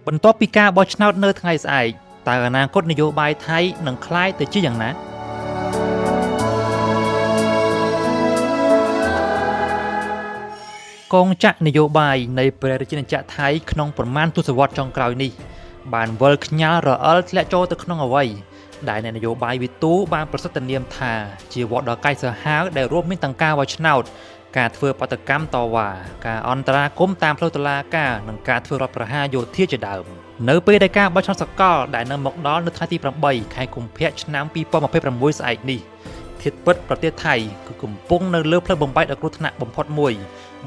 បន្ទាប់ពីការបោះឆ្នោតនៅថ្ងៃស្អែកតើអនាគតនយោបាយថៃនឹងคล้ายទៅជាយ៉ាងណាកងចក្រនយោបាយនៃព្រះរាជាណាចក្រថៃក្នុងប្រមាណទសវត្សរ៍ចុងក្រោយនេះបានវិលខ្ញាល់រអិលធ្លាក់ចូលទៅក្នុងអ្វីដែលអ្នកនយោបាយវិទូបានប្រសិទ្ធនាមថាជាវដ្តកាយសាហាវដែលរួមមានទាំងការបោះឆ្នោតការធ្វើបាតកម្មតវ៉ាការអន្តរាគមន៍តាមផ្លូវតុលាការនិងការធ្វើរដ្ឋប្រហារយោធាជាដើមនៅពេលដែលការបោះឆ្នោតសកលដែលនឹងមកដល់នៅថ្ងៃទី8ខែកុម្ភៈឆ្នាំ2026ស្អែកនេះធាតុពិតប្រទេសថៃគឺកំពុងនៅលើផ្លូវបំបែកដ៏គ្រោះថ្នាក់បំផុតមួយ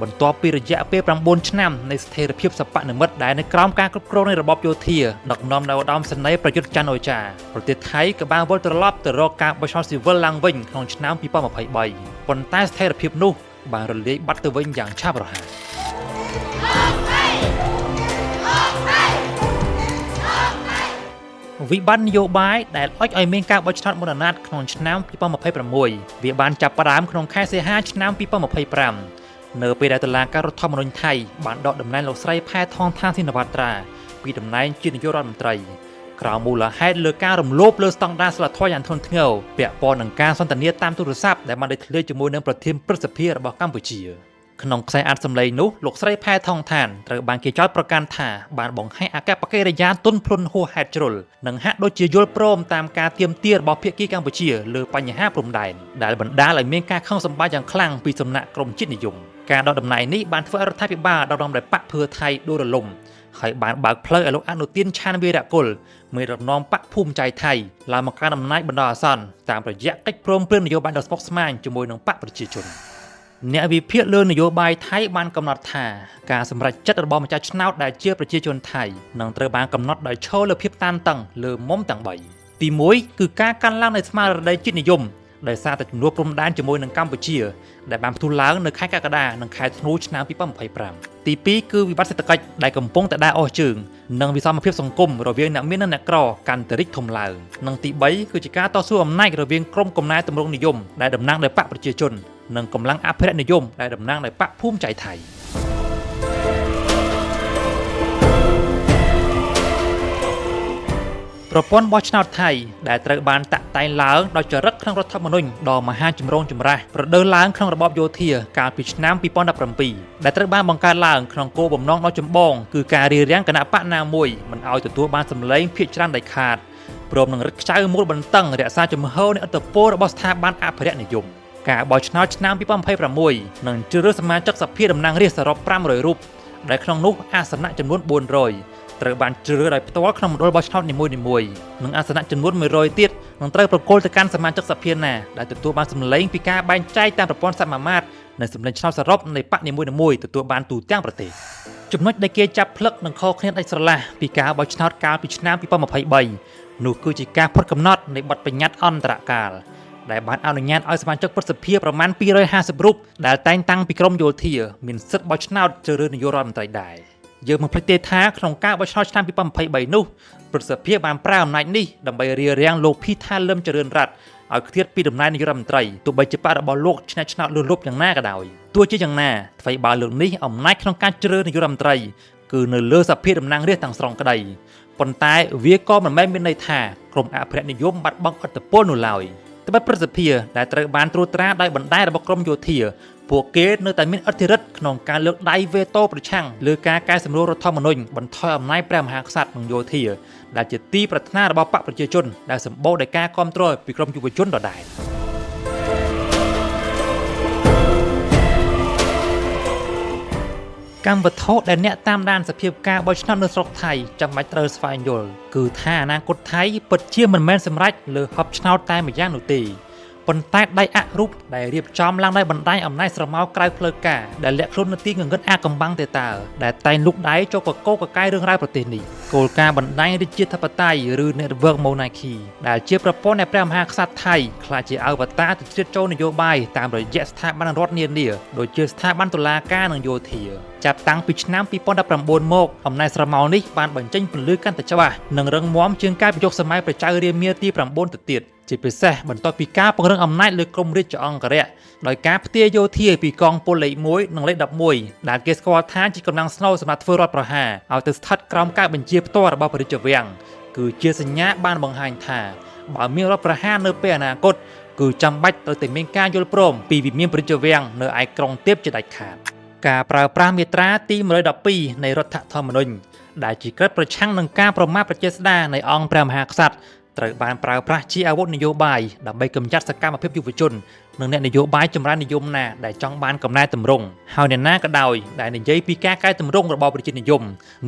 បន្ទាប់ពីរយៈពេល9ឆ្នាំនៃស្ថិរភាពសព្វនិមិត្តដែលនៅក្រោមការគ្រប់គ្រងនៃរបបយោធាដឹកនាំដោយឧត្តមសេនីយ៍ប្រយុទ្ធច័ន្ទអូចាប្រទេសថៃក៏បានវិលត្រឡប់ទៅរកការបោះឆ្នោតស៊ីវិលឡើងវិញក្នុងឆ្នាំ2023ប៉ុន្តែស្ថិរភាពនោះបានរលាយបាត់ទៅវិញយ៉ាងឆាប់រហ័សវិបត្តិនយោបាយដែលអុចឲ្យមានការបោះឆ្នោតមុនអាណត្តិក្នុងឆ្នាំ2026វាបានចាប់ផ្ដើមក្នុងខែសីហាឆ្នាំ2025នៅពេលដែលតុលាការរដ្ឋធម្មនុញ្ញថៃបានដកតំណែងលោកស្រីផែថងថានស៊ីនវត្រាពីតំណែងជានាយករដ្ឋមន្ត្រីក្រោមមូលហេតុលើការរំលោភលើស្តង់ដារសីលធម៌យ៉ាងធ្ងន់ធ្ងរពាក់ព័ន្ធនឹងការសន្ទនាតាមទូរស័ព្ទដែលបានលេចធ្លាយជាមួយនឹងប្រធានព្រឹទ្ធសភារបស់កម្ពុជាក្នុងខ្សែអត្ថសម្លេងនោះលោកស្រីផែថងថានត្រូវបានគេចោទប្រកាន់ថាបានបង្ហាញអកប្បកិរិយាទន់ភ្លន់ហួសហេតុជ្រុលនិងហាក់ដូចជាយល់ព្រមតាមការទាមទាររបស់ភាគីកម្ពុជាលើបញ្ហាព្រំដែនដែលបណ្ដាលឲ្យមានការខឹងសម្បារយ៉ាងខ្លាំងពីសំណាក់ក្រុមជាតិនិយមការដកតំណែងនេះបានធ្វើឲ្យរដ្ឋាភិបាលដឹកនាំដោយបកភឿថៃដួលរលំហើយបានបើកផ្លូវឲ្យលោកអនុទានឆានវីរៈគុលមេដឹកនាំបកភូមិใจថៃឡើងមកកាន់អំណាចបណ្ដោះអាសន្នតាមរយៈកិច្ចព្រមព្រៀងនយោបាយដ៏ស្មុគស្មាញជាមួយនឹងបកប្រជាជនអ្នកវិភាគលើនយោបាយថៃបានកំណត់ថាការសម្រេចចិត្តរបស់ម្ចាស់ឆ្នោតដែលជាប្រជាជនថៃនឹងត្រូវបានកំណត់ដោយឈលលើភាពតានតឹងលើមុំទាំង3ទី1គឺការកើនឡើងនៃស្មារតីជាតិនិយមដោយសារតែចំនួនព្រំដែនជាមួយនឹងកម្ពុជាដែលបានផ្ទុះឡើងនៅខែកក្កដានិងខែធ្នូឆ្នាំ2025ទី2គឺវិបត្តិសេដ្ឋកិច្ចដែលកំពុងតែដើរអស់ជើងនិងវិសមភាពសង្គមរវាងអ្នកមាននិងអ្នកក្រកាន់តែរីកធំឡើងនិងទី3គឺជាការតស៊ូអំណាចរវាងក្រុមកំណែទម្រង់និយមដែលតំណាងដោយបកប្រជាជននិងកម្លាំងអភិរក្សនិយមដែលតំណាងដោយបកភូមិใจថៃប្រព័ន្ធបោះឆ្នោតថៃដែលត្រូវបានតាក់តែងឡើងដោយចរិតក្នុងរដ្ឋធម្មនុញ្ញដ៏មហាចម្រូងចម្រាសប្រដៅឡើងក្នុងរបបយោធាកាលពីឆ្នាំ2017ដែលត្រូវបានបង្កើតឡើងក្នុងគោលបំណងដ៏ចម្បងគឺការរារាំងគណៈបកណាមួយមិនឲ្យទទួលបានសម្លេងភាគច្រើនដាច់ខាតព្រមនឹងរឹតខ្ចៅមូលបន្តឹងរក្សាជំហរនៃឥទ្ធិពលរបស់ស្ថាប័នអភិរក្សនិយមការបោះឆ្នោតឆ្នាំ2026នឹងជ្រើសរើសសមាជិកសភាតំណាងរាស្ត្រសរុប500រូបដែលក្នុងនោះអាសនៈចំនួន400ត្រូវបានជ្រើសរើសដោយផ្ទាល់ក្នុងមណ្ឌលបោះឆ្នោតនីមួយៗនិងអាសនៈចំនួន100ទៀតនឹងត្រូវប្រគល់ទៅកាន់សមាជិកសភាណាដែលទទួលបានសម្លេងពីការបែងចែកតាមប្រព័ន្ធសមាមាត្រនៃសម្លេងឆ្នោតសរុបនៃបកនីមួយៗទទួលបានទូទាំងប្រទេសចំណុចដែលគេចាប់ផ្លឹកនឹងខុសគ្នាដាច់ស្រឡះពីការបោះឆ្នោតកាលពីឆ្នាំ2023នោះគឺជាការផុតកំណត់នៃបទបញ្ញត្តិអន្តរកាលដែលបានអនុញ្ញាតឲ្យសមាជិកព្រឹទ្ធសភាប្រមាណ250រូបដែលតែងតាំងពីក្រមយោធាមានសិទ្ធិបោះឆ្នោតជ្រើសរើសនាយករដ្ឋមន្ត្រីដែរយើងមិនភ្លេចទេថាក្នុងការបោះឆ្នោតឆ្នាំ2023នោះព្រឹទ្ធសភាបានប្រើអំណាចនេះដើម្បីរារាំងលោកភីថាលឹមចរិនរ័ត្នឲ្យឃ្លាតពីតំណែងនាយករដ្ឋមន្ត្រីទោះបីជាបករបស់លោកឆ្នះឆ្នោតលុបលុបយ៉ាងណាក៏ដោយទោះជាយ៉ាងណាថ្មីបើលើកនេះអំណាចក្នុងការជ្រើសនាយករដ្ឋមន្ត្រីគឺនៅលើសភាតំណាងរាស្ត្រទាំងស្រុងក្តីប៉ុន្តែវាក៏មិនមែនមានន័យថាក្រុមអភិរក្សនិយមបាត់បង់ឥទ្ធិពលនោះឡើយត្បិតព្រឹទ្ធសភាដែលត្រូវបានត្រួតត្រាដោយបណ្ដាញរបស់ក្រមយោធាពួកគេនៅតែមានឥទ្ធិឫទ្ធិក្នុងការលើកដៃវេតូប្រឆាំងលើការកែសម្រួលរដ្ឋធម្មនុញ្ញបន្ថយអំណាចព្រះមហាក្សត្រនិងយោធាដែលជាទីប្រាថ្នារបស់បកប្រជាជនដែលសម្បូរដោយការគាំទ្រពីក្រុមយុវជនដដែលកម្មវត្ថុដែលអ្នកតាមដានសភាពការបោះឆ្នោតនៅស្រុកថៃចាំបាច់ត្រូវស្វែងយល់គឺថាអនាគតថៃពិតជាមិនមែនសម្រេចលើហបឆ្នោតតែម្យ៉ាងនោះទេប៉ុន្តែដៃអរូបដែលរៀបចំឡើងដោយបណ្ដាញអំណាចស្រមោលក្រៅផ្លូវការដែលលាក់ខ្លួននៅទីងងឹតអាកំបាំងទេតើដែលតែងលុកដៃចូលកកកកាយរឿងរ៉ាវប្រទេសនេះគោលការណ៍បណ្ដាញរាជាធិបតេយ្យឬ Network Monarchy ដែលជាប្រព័ន្ធនៃព្រះមហាក្សត្រថៃខ្លះជាអវតារទៅជ្រៀតចូលនយោបាយតាមរយៈស្ថាប័នរដ្ឋនានាដូចជាស្ថាប័នតុលាការនិងយោធាចាប់តាំងពីឆ្នាំ2019មកអំណាចស្រមោលនេះបានបញ្ចេញពន្លឺកាន់តែច្បាស់និងរឹងមាំជាងការប្រយុទ្ធសម័យព្រះចៅរាមាទី9ទៅទៀត ជាពិសេសបន្ទាប់ពីការពង្រឹងអំណាចលើក្រមរាជអង្គរៈដោយការផ្ទេរយោធាពីកងពលលេខ1និងលេខ11ដែលគេស្គាល់ថាជាកម្លាំងស្នូលសម្រាប់ធ្វើរដ្ឋប្រហារឲ្យទៅស្ថិតក្រោមការបញ្ជាផ្ទាល់របស់ព្រះរាជវាំងគឺជាសញ្ញាបានបង្ហាញថាបើមានរដ្ឋប្រហារនៅពេលអនាគតគឺចាំបាច់ត្រូវតែមានការយល់ព្រមពីវិមានព្រះរាជវាំងនៅឯក្រុងទៀបជាដាច់ខាតការប្រើប្រាស់មាត្រាទី112នៃរដ្ឋធម្មនុញ្ញដែលជាក្រិតប្រឆាំងនឹងការប្រមាថប្រជាស្ដារនៃអង្គព្រះមហាក្សត្រត្រូវបានប្រើប្រាស់ជាអាវុធនយោបាយដើម្បីកម្ចាត់សកម្មភាពយុវជននិងអ្នកនយោបាយចម្រើននិយមណាដែលចង់បានកំណែតម្រង់ហើយអ្នកណាក៏ដោយដែលនិយាយពីការកែតម្រង់របបប្រជានិយម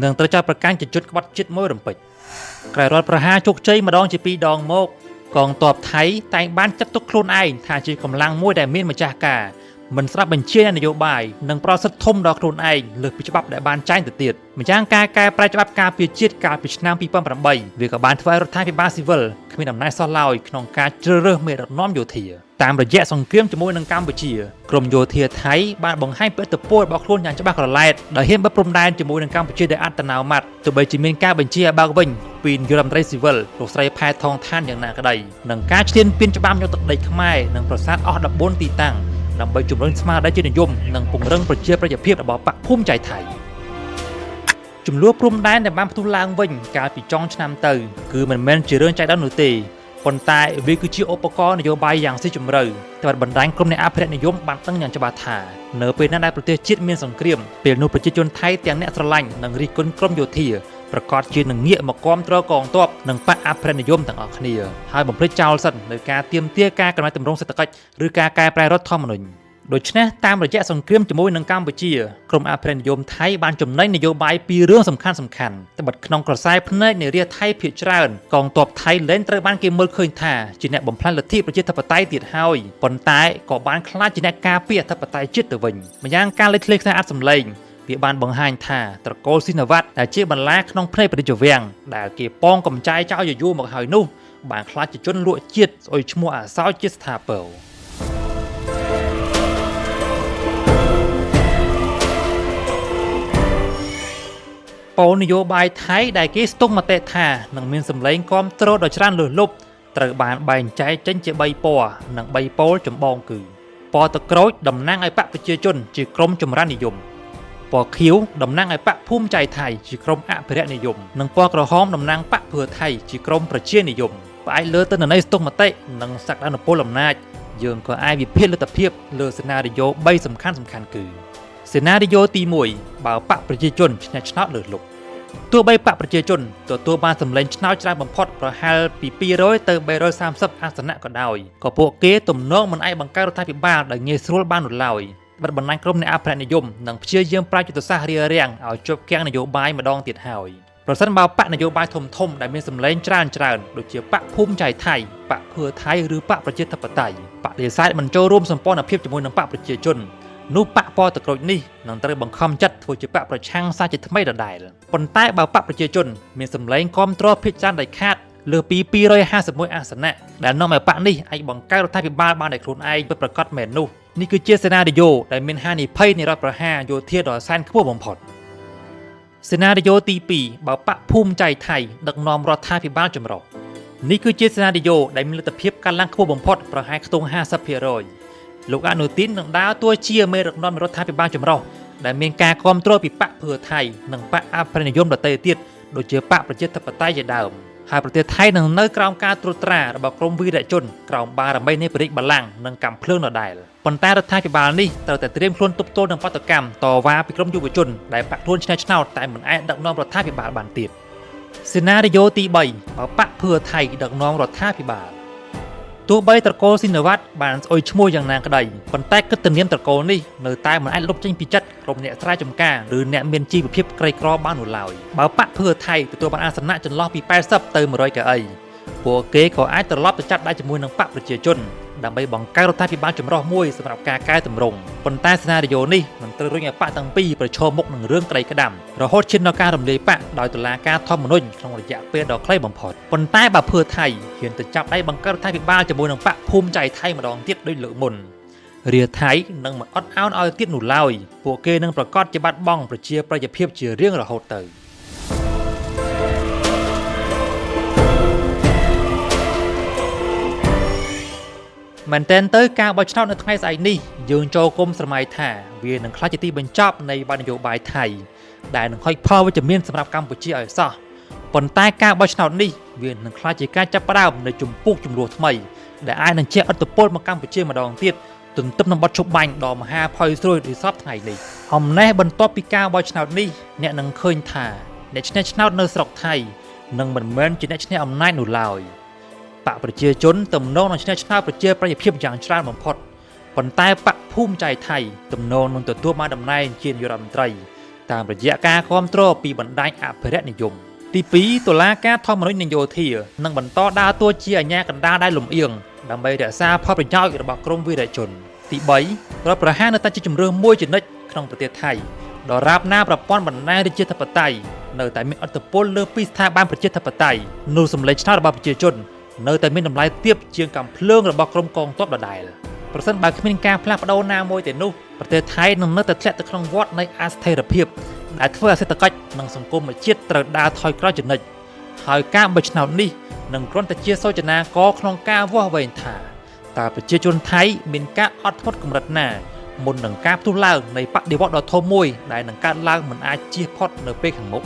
នឹងត្រូវចោទប្រកាន់ជាជនក្បត់ជាតិមួយរំពេចក្រោយរដ្ឋប្រហារជោគជ័យម្ដងជាពីរដងមកកងទ័ពថៃតែងបានចាត់ទុកខ្លួនឯងថាជាកម្លាំងមួយដែលមានម្ចាស់ការមិនស្ដាប់បញ្ជានយោបាយនិងប្រសិទ្ធធំដល់ខ្លួនឯងលើសពីច្បាប់ដែលបានចែងទៅទៀតម្យ៉ាងការកែប្រែច្បាប់ការពារជាតិកាលពីឆ្នាំ2008វាក៏បានធ្វើឲ្យរដ្ឋាភិបាលស៊ីវិលគ្មានអំណាចសោះឡើយក្នុងការជ្រើសរើសមេដឹកនាំយោធាតាមរយៈសង្គ្រាមជាមួយនឹងកម្ពុជាក្រមយោធាថៃបានបង្ហាញពីឥទ្ធិពលរបស់ខ្លួនយ៉ាងច្បាស់ក្រឡែតដោយហ៊ានបិទព្រំដែនជាមួយនឹងកម្ពុជាដោយអត្តនោម័តទោះបីជាមានការបញ្ជាឲ្យបើកវិញពីនាយករដ្ឋមន្ត្រីស៊ីវិលលោកស្រីផែថងឋានយ៉ាងណាក្តីនឹងការឈ្លានពានច្បាប់យកទឹកដីខ្មែរនិងប្រាសាទអស់14ទីតាំងដើម្បីជំរុញស្មារតីជាតិនិយមនិងពង្រឹងប្រជាប្រិយភាពរបស់បកភូមិใจថៃចំនួនព្រំដែនដែលបានផ្ទុះឡើងវិញកាលពីចុងឆ្នាំទៅគឺមិនមែនជារឿងចៃដន្យនោះទេប៉ុន្តែវាគឺជាឧបករណ៍នយោបាយយ៉ាងស៊ីជម្រៅតែបណ្ដាញក្រុមអ្នកអភិរក្សនិយមបានដឹងយ៉ាងច្បាស់ថានៅពេលណាដែលប្រទេសជាតិមានសង្គ្រាមពេលនោះប្រជាជនថៃទាំងអ្នកស្រឡាញ់និងរិះគន់ក្រុមយោធាប្រកាសជានឹងងាកមកគាំទ្រកងទ័ពនិងបកអភិរក្សនិយមទាំងអស់គ្នាហើយបំភ្លេចចោលសិននៅការទាមទារការកំណែទម្រង់សេដ្ឋកិច្ចឬការកែប្រែរដ្ឋធម្មនុញ្ញដូច្នេះតាមរយៈសង្គ្រាមជាមួយនឹងកម្ពុជាក្រុមអភិរក្សនិយមថៃបានចំណេញនយោបាយពីររឿងសំខាន់តែបិទក្នុងក្រសែភ្នែកនៃរាជថៃភាគច្រើនកងទ័ពថៃលែងត្រូវបានគេមើលឃើញថាជាអ្នកបំផ្លាញលទ្ធិប្រជាធិបតេយ្យទៀតហើយប៉ុន្តែក៏បានខ្លាចជាអ្នកការពារអធិបតេយ្យជាតិទៅវិញម្យ៉ាងការលេចធ្លាយខ្សែអត្ថសម្លេងវាបានបង្ហាញថាត្រកូលស៊ីណាវ៉ាត់ដែលជាបន្លាក្នុងភ្នែកព្រះរាជវាំងដែលគេប៉ងកំចាយចោលយូរមកហើយនោះបានខ្លាចជាជនលក់ជាតិស្អុយឈ្មោះអាសោចជាស្ថាពរពលនយោបាយថៃដែលគេស្ទង់មតិថានឹងមានសម្លេងគាំទ្រដ៏ច្រើនលើសលប់ត្រូវបានបែងចែកចេញជា3ពណ៌និង3ពលចម្បងគឺពណ៌ទឹកក្រូចតំណាងឲ្យបកប្រជាជនជាក្រុមចម្រើននិយមពណ៌ខៀវតំណាងឲ្យបកភូមិใจថៃជាក្រុមអភិរក្សនិយមនិងពណ៌ក្រហមតំណាងបកភឿថៃជាក្រុមប្រជានិយមផ្អែកលើទិន្នន័យស្ទង់មតិនិងសក្តានុពលអំណាចយើងក៏អាចវិភាគលទ្ធភាពលើសេណារីយ៉ូ3សំខាន់គឺសេណារីយ៉ូទី1បើបកប្រជាជនឈ្នះឆ្នោតលើសលប់ទោះបីបកប្រជាជនទទួលបានសម្លេងឆ្នោតច្រើនបំផុតប្រហែលពី200ទៅ330អាសនៈក៏ដោយក៏ពួកគេទំនងមិនអាចបង្កើតរដ្ឋាភិបាលដែលងាយស្រួលបាននោះឡើយបិទបណ្ដាញក្រុមអ្នកអភិរក្សនិយមនិងព្យាយាមប្រើយុទ្ធសាស្ត្ររារាំងឲ្យជាប់គាំងនយោបាយម្ដងទៀតហើយប្រសិនបើបកនយោបាយធំដែលមានសម្លេងច្រើនដូចជាបកភូមិใจថៃបកភឿថៃឬបកប្រជាធិបតេយ្យបដិសេធមិនចូលរួមសម្ព័ន្ធភាពជាមួយនឹងបកប្រជាជននោះបកពណ៌ទឹកក្រូចនេះនឹងត្រូវបង្ខំចិត្តធ្វើជាបកប្រឆាំងសាជាថ្មីដដែលប៉ុន្តែបើបកប្រជាជនមានសម្លេងគាំទ្រភាគច្រើនដាច់ខាតលើពី251អាសនៈដែលនាំឲ្យបកនេះអាចបង្កើតរដ្ឋាភិបាលបានដោយខ្លួនឯងពិតប្រាកដមែននោះនេះគឺជាសេណារីយ៉ូដែលមានហានិភ័យនៃរដ្ឋប្រហារយោធាដ៏សែនខ្ពស់បំផុតសេណារីយ៉ូទី2បើបកភូមិใจថៃដឹកនាំរដ្ឋាភិបាលចម្រុះនេះគឺជាសេណារីយ៉ូដែលមានលទ្ធភាពកើនឡើងខ្ពស់បំផុតប្រហែលខ្ទង់ 50% លោកអនុទីននឹងដើរតួជាមេដឹកនាំរដ្ឋាភិបាលចម្រុះដែលមានការគាំទ្រពីបកភឿថៃនិងបកអភិរក្សនិយមដទៃទៀតដូចជាបកប្រជាធិបតេយ្យជាដើមហើយប្រទេសថៃនឹងនៅក្រោមការត្រួតត្រារបស់ក្រមវីរៈជនក្រោមបារមីនៃព្រះរាជបល្ល័ង្កនិងកាំភ្លើងដដែលប៉ុន្តែរដ្ឋាភិបាលនេះត្រូវតែត្រៀមខ្លួនទប់ទល់នឹងបាតុកម្មតវ៉ាពីក្រមយុវជនដែលបាក់ខ្លួនឆ្នះឆ្នោតតែមិនអាចដឹកនាំរដ្ឋាភិបាលបានទៀតសេណារីយ៉ូទី3បើបកភឿថៃដឹកនាំរដ្ឋាភិបាលទោះបីត្រកូលស៊ីណាវ៉ាត់បានស្អុយឈ្មោះយ៉ាងណាក្តីប៉ុន្តែកិត្តិនាមត្រកូលនេះនៅតែមិនអាចលុបចេញពីចិត្តក្រុមអ្នកស្រែចម្ការឬអ្នកមានជីវភាពក្រីក្របាននោះឡើយបើបកភឿថៃទទួលបានអាសនៈចន្លោះពី80ទៅ100កៅអីពួកគេក៏អាចត្រឡប់ទៅចាប់ដៃជាមួយនឹងបកប្រជាជនដើម្បីបង្កើតរដ្ឋាភិបាលចម្រុះមួយសម្រាប់ការកែតម្រង់ប៉ុន្តែសេណារីយ៉ូនេះមិនត្រូវរុញឲ្យបកទាំងពីរប្រឈមមុខនឹងរឿងក្តីក្តាំរហូតឈានដល់ការរំលាយបកដោយតុលាការធម្មនុញ្ញក្នុងរយៈពេលដ៏ខ្លីបំផុតប៉ុន្តែបើភឿថៃហ៊ានទៅចាប់ដៃបង្កើតរដ្ឋាភិបាលជាមួយនឹងបកភូមិใจថៃម្ដងទៀតដូចលើកមុនរាថៃនឹងមិនអត់ឱនឲ្យទៀតនោះឡើយពួកគេនឹងប្រកាសជាបាត់បង់ប្រជាប្រិយភាពជារៀងរហូតទៅ មែនទែនទៅការបោះឆ្នោតនៅថ្ងៃស្អែកនេះយើងចូលគុំស្រមៃថាវានឹងក្លាយជាទីបញ្ចប់នៃបទនយោបាយថៃដែលនឹងខូចផលវិជ្ជមានសម្រាប់កម្ពុជាឲ្យសោះប៉ុន្តែការបោះឆ្នោតនេះវានឹងក្លាយជាការចាប់ផ្ដើមនៃជំពូកចំនួនថ្មីដែលអាចនឹងជះឥទ្ធិពលមកកម្ពុជាម្ដងទៀតទន្ទឹមនឹងបទជប់បាញ់ដ៏មហាផុយស្រួយដូចសពថ្ងៃនេះអំណេះបន្ទាប់ពីការបោះឆ្នោតនេះអ្នកនឹងឃើញថាអ្នកឈ្នះឆ្នោតនៅស្រុកថៃនឹងមិនមែនជាអ្នកឈ្នះអំណាចនោះឡើយបកប្រជាជនទំនងនឹងឈ្នះឆ្នោតប្រជាប្រិយភាពយ៉ាងច្រើនបំផុតប៉ុន្តែបកភូមិใจថៃទំនងនឹងទទួលបានតំណែងជានាយករដ្ឋមន្ត្រីតាមរយៈការគ្រប់គ្រងពីបណ្ដាញអភិរក្សនិយមទី2តុលាការធម្មនុញ្ញនិងយោធានឹងបន្តដើរតួជាអាជ្ញាកណ្ដាលដែលលំអៀងដើម្បីរក្សាផលប្រយោជន៍របស់ក្រមវីរជនទី3រដ្ឋប្រហារនៅតែជាជំរឿនមួយជានិច្ចក្នុងប្រទេសថៃដរាបណាប្រព័ន្ធបណ្ដាញប្រជាធិបតេយ្យនៅតែមានឥទ្ធិពលលើពីស្ថាប័នប្រជាធិបតេយ្យនោះសម្លេងឆ្នោតរបស់ប្រជាជននៅតែមានតម្លៃទាបជាងកាំភ្លើងរបស់ក្រុមកងទ័ពដដែលប្រសិនបើគ្មានការផ្លាស់ប្ដូរណាមួយទេនោះប្រទេសថៃនឹងនៅតែធ្លាក់ទៅក្នុងវដ្តនៃអស្ថិរភាពដែលធ្វើឲ្យសេដ្ឋកិច្ចនិងសង្គមជាតិត្រូវដើរថយក្រោយជានិច្ចហើយការបោះឆ្នោតនេះនឹងគ្រាន់តែជាសូចនាករក្នុងការវាស់វែងថាតើប្រជាជនថៃមានការអត់ធ្មត់កម្រិតណាមុននឹងការផ្ទុះឡើងនៃបដិវត្តន៍ដ៏ធំមួយដែលនឹងកើតឡើងមិនអាចជៀសផុតនៅពេលខាងមុខ